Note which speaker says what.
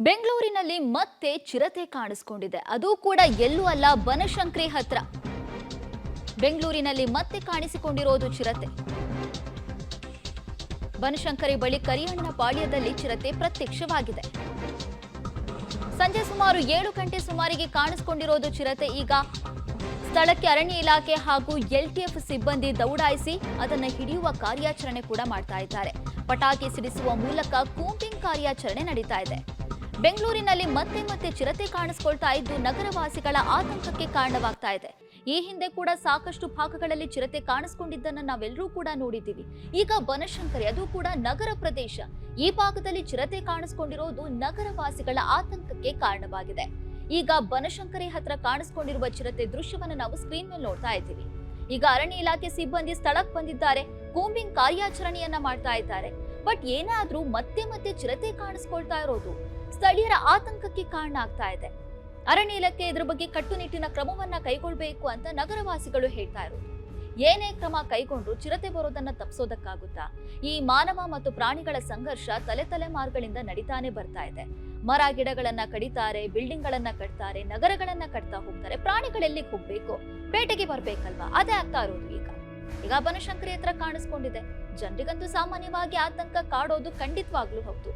Speaker 1: ಬೆಂಗಳೂರಿನಲ್ಲಿ ಮತ್ತೆ ಚಿರತೆ ಕಾಣಿಸಿಕೊಂಡಿದೆ. ಅದು ಕೂಡ ಎಲ್ಲೂ ಅಲ್ಲ, ಬನಶಂಕರಿ ಹತ್ರ. ಬೆಂಗಳೂರಿನಲ್ಲಿ ಮತ್ತೆ ಕಾಣಿಸಿಕೊಂಡಿರೋದು ಚಿರತೆ. ಬನಶಂಕರಿ ಬಳಿ ಕರಿಯಣ್ಣನ ಪಾಳ್ಯದಲ್ಲಿ ಚಿರತೆ ಪ್ರತ್ಯಕ್ಷವಾಗಿದೆ. ಸಂಜೆ ಸುಮಾರು 7 ಗಂಟೆ ಸುಮಾರಿಗೆ ಕಾಣಿಸಿಕೊಂಡಿರೋದು ಚಿರತೆ. ಈಗ ಸ್ಥಳಕ್ಕೆ ಅರಣ್ಯ ಇಲಾಖೆ ಹಾಗೂ ಎಲ್ಟಿಎಫ್ ಸಿಬ್ಬಂದಿ ದೌಡಾಯಿಸಿ ಅದನ್ನು ಹಿಡಿಯುವ ಕಾರ್ಯಾಚರಣೆ ಕೂಡ ಮಾಡ್ತಾ ಇದ್ದಾರೆ. ಪಟಾಕಿ ಸಿಡಿಸುವ ಮೂಲಕ ಕೂಂಬಿಂಗ್ ಕಾರ್ಯಾಚರಣೆ ನಡೀತಾ ಇದೆ. ಬೆಂಗಳೂರಿನಲ್ಲಿ ಮತ್ತೆ ಮತ್ತೆ ಚಿರತೆ ಕಾಣಿಸಿಕೊಳ್ತಾ ಇದ್ದು ನಗರವಾಸಿಗಳ ಆತಂಕಕ್ಕೆ ಕಾರಣವಾಗ್ತಾ ಇದೆ. ಈ ಹಿಂದೆ ಕೂಡ ಸಾಕಷ್ಟು ಭಾಗಗಳಲ್ಲಿ ಚಿರತೆ ಕಾಣಿಸಿಕೊಂಡಿದ್ದನ್ನು ನಾವೆಲ್ಲರೂ ಕೂಡ ನೋಡಿದ್ದೀವಿ. ಈಗ ಬನಶಂಕರಿ, ಅದು ಕೂಡ ನಗರ ಪ್ರದೇಶ, ಈ ಭಾಗದಲ್ಲಿ ಚಿರತೆ ಕಾಣಿಸಿಕೊಂಡಿರೋದು ನಗರವಾಸಿಗಳ ಆತಂಕಕ್ಕೆ ಕಾರಣವಾಗಿದೆ. ಈಗ ಬನಶಂಕರಿ ಹತ್ರ ಕಾಣಿಸಿಕೊಂಡಿರುವ ಚಿರತೆ ದೃಶ್ಯವನ್ನು ನಾವು ಸ್ಕ್ರೀನ್ ಮೇಲೆ ನೋಡ್ತಾ ಇದ್ದೀವಿ. ಈಗ ಅರಣ್ಯ ಇಲಾಖೆ ಸಿಬ್ಬಂದಿ ಸ್ಥಳಕ್ಕೆ ಬಂದಿದ್ದಾರೆ, ಕೂಂಬಿಂಗ್ ಕಾರ್ಯಾಚರಣೆಯನ್ನ ಮಾಡ್ತಾ ಇದ್ದಾರೆ. ಬಟ್ ಏನಾದ್ರೂ ಮತ್ತೆ ಮತ್ತೆ ಚಿರತೆ ಕಾಣಿಸ್ಕೊಳ್ತಾ ಇರೋದು ಸ್ಥಳೀಯರ ಆತಂಕಕ್ಕೆ ಕಾರಣ ಆಗ್ತಾ ಇದೆ. ಅರಣ್ಯ ಇಲಾಖೆ ಇದರ ಬಗ್ಗೆ ಕಟ್ಟುನಿಟ್ಟಿನ ಕ್ರಮವನ್ನ ಕೈಗೊಳ್ಳಬೇಕು ಅಂತ ನಗರವಾಸಿಗಳು ಹೇಳ್ತಾ ಇರೋದು. ಏನೇ ಕ್ರಮ ಕೈಗೊಂಡ್ರು ಚಿರತೆ ಬರೋದನ್ನ ತಪ್ಪಿಸೋದಕ್ಕಾಗುತ್ತಾ? ಈ ಮಾನವ ಮತ್ತು ಪ್ರಾಣಿಗಳ ಸಂಘರ್ಷ ತಲೆಮಾರುಗಳಿಂದ ನಡೀತಾನೆ ಬರ್ತಾ ಇದೆ. ಮರ ಗಿಡಗಳನ್ನ ಕಡಿತಾರೆ, ಬಿಲ್ಡಿಂಗ್ ಗಳನ್ನ ಕಟ್ತಾರೆ, ನಗರಗಳನ್ನ ಕಟ್ತಾ ಹೋಗ್ತಾರೆ. ಪ್ರಾಣಿಗಳೆಲ್ಲಿಗೆ ಹೋಗ್ಬೇಕು? ಬೇಟೆಗೆ ಬರ್ಬೇಕಲ್ವಾ? ಅದೇ ಆಗ್ತಾ ಇರೋದು. ಈಗ ಬನಶಂಕರಿ ಹತ್ರ ಕಾಣಿಸ್ಕೊಂಡಿದೆ. ಜನರಿಗಂತೂ ಸಾಮಾನ್ಯವಾಗಿ ಆತಂಕ ಕಾಡೋದು ಖಂಡಿತವಾಗ್ಲೂ ಹೌದು.